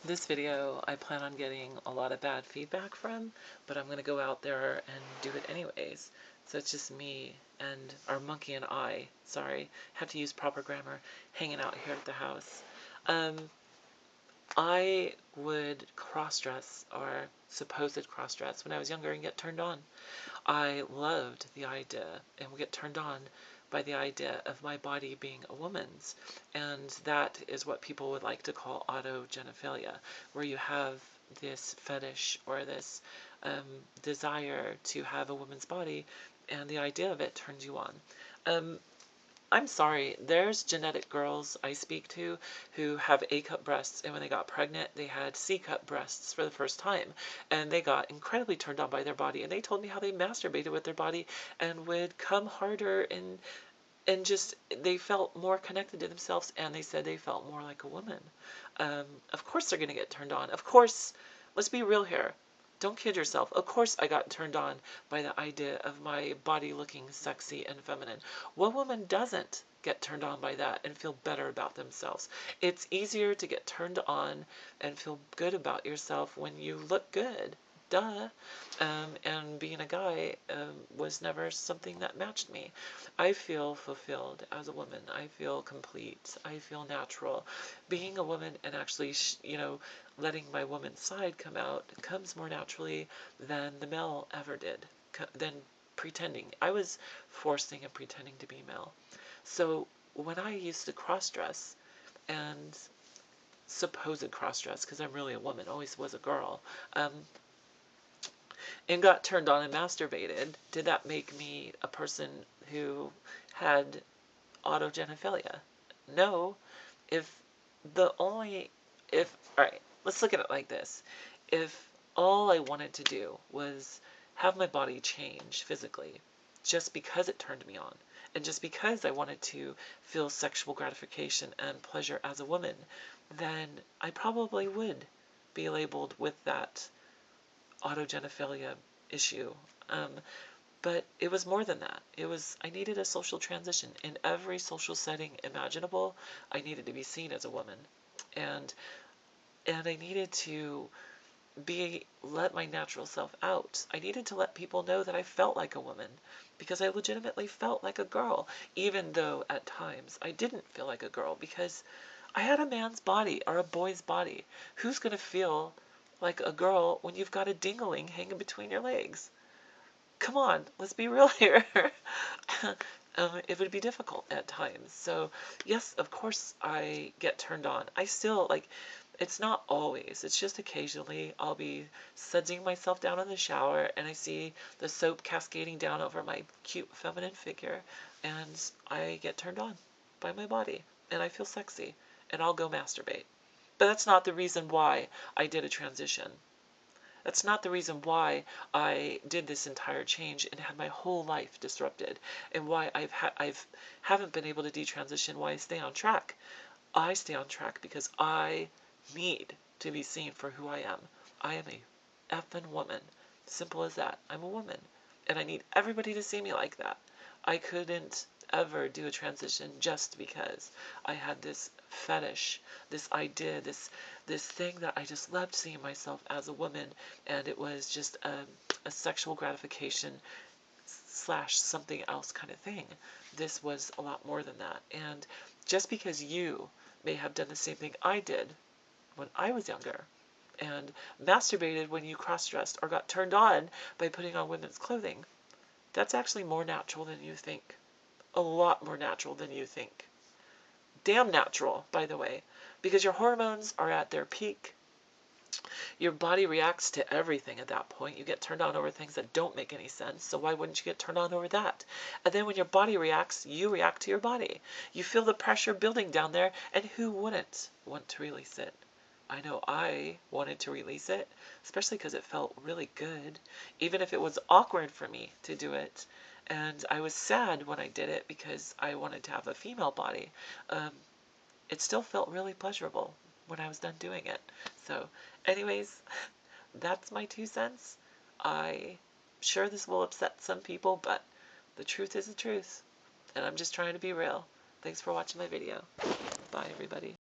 This video I plan on getting a lot of bad feedback from, but I'm going to go out there and do it anyways. So it's just me and our monkey and sorry, have to use proper grammar, hanging out here at the house. I would cross-dress, or supposed cross-dress, when I was younger and get turned on. I loved the idea and would get turned on by the idea of my body being a woman's. And that is what people would like to call autogynephilia, where you have this fetish or this desire to have a woman's body, and the idea of it turns you on. I'm sorry, there's genetic girls I speak to who have A-cup breasts, and when they got pregnant, they had C-cup breasts for the first time, and they got incredibly turned on by their body, and they told me how they masturbated with their body and would come harder, and just, they felt more connected to themselves, and they said they felt more like a woman. Of course they're going to get turned on. Of course, let's be real here. Don't kid yourself. Of course I got turned on by the idea of my body looking sexy and feminine. What woman doesn't get turned on by that and feel better about themselves? It's easier to get turned on and feel good about yourself when you look good. Duh. And being a guy was never something that matched me. I feel fulfilled as a woman. I feel complete. I feel natural. Being a woman and actually, letting my woman's side come out comes more naturally than the male ever did, than pretending. I was forcing and pretending to be male. So when I used to cross-dress, and supposed cross-dress, because I'm really a woman, always was a girl, and got turned on and masturbated, did that make me a person who had autogynephilia? No. Alright, let's look at it like this. If all I wanted to do was have my body change physically, just because it turned me on, and just because I wanted to feel sexual gratification and pleasure as a woman, then I probably would be labeled with that autogynephilia issue. But it was more than that. I needed a social transition. In every social setting imaginable, I needed to be seen as a woman. And I needed to let my natural self out. I needed to let people know that I felt like a woman, because I legitimately felt like a girl, even though at times I didn't feel like a girl, because I had a man's body or a boy's body. Who's going to feel like a girl when you've got a dingling hanging between your legs? Come on, let's be real here. It would be difficult at times. So yes, of course I get turned on. I still, it's not always. It's just occasionally I'll be sudsing myself down in the shower and I see the soap cascading down over my cute feminine figure, and I get turned on by my body and I feel sexy, and I'll go masturbate. But that's not the reason why I did a transition. That's not the reason why I did this entire change and had my whole life disrupted, and why I haven't been able to detransition, why I stay on track. I stay on track because I need to be seen for who I am. I am a effing woman. Simple as that. I'm a woman, and I need everybody to see me like that. I couldn't ever do a transition just because I had this fetish, this idea, this thing that I just loved seeing myself as a woman, and it was just a sexual gratification / something else kind of thing. This was a lot more than that. And just because you may have done the same thing I did when I was younger, and masturbated when you cross-dressed or got turned on by putting on women's clothing, that's actually more natural than you think. A lot more natural than you think. Damn natural, by the way, because your hormones are at their peak. Your body reacts to everything at that point. You get turned on over things that don't make any sense, so why wouldn't you get turned on over that? And then when your body reacts, you react to your body. You feel the pressure building down there, and who wouldn't want to release it? I know I wanted to release it, especially because it felt really good, even if it was awkward for me to do it. And I was sad when I did it because I wanted to have a female body. It still felt really pleasurable when I was done doing it. So anyways, that's my 2 cents. I'm sure this will upset some people, but the truth is the truth. And I'm just trying to be real. Thanks for watching my video. Bye, everybody.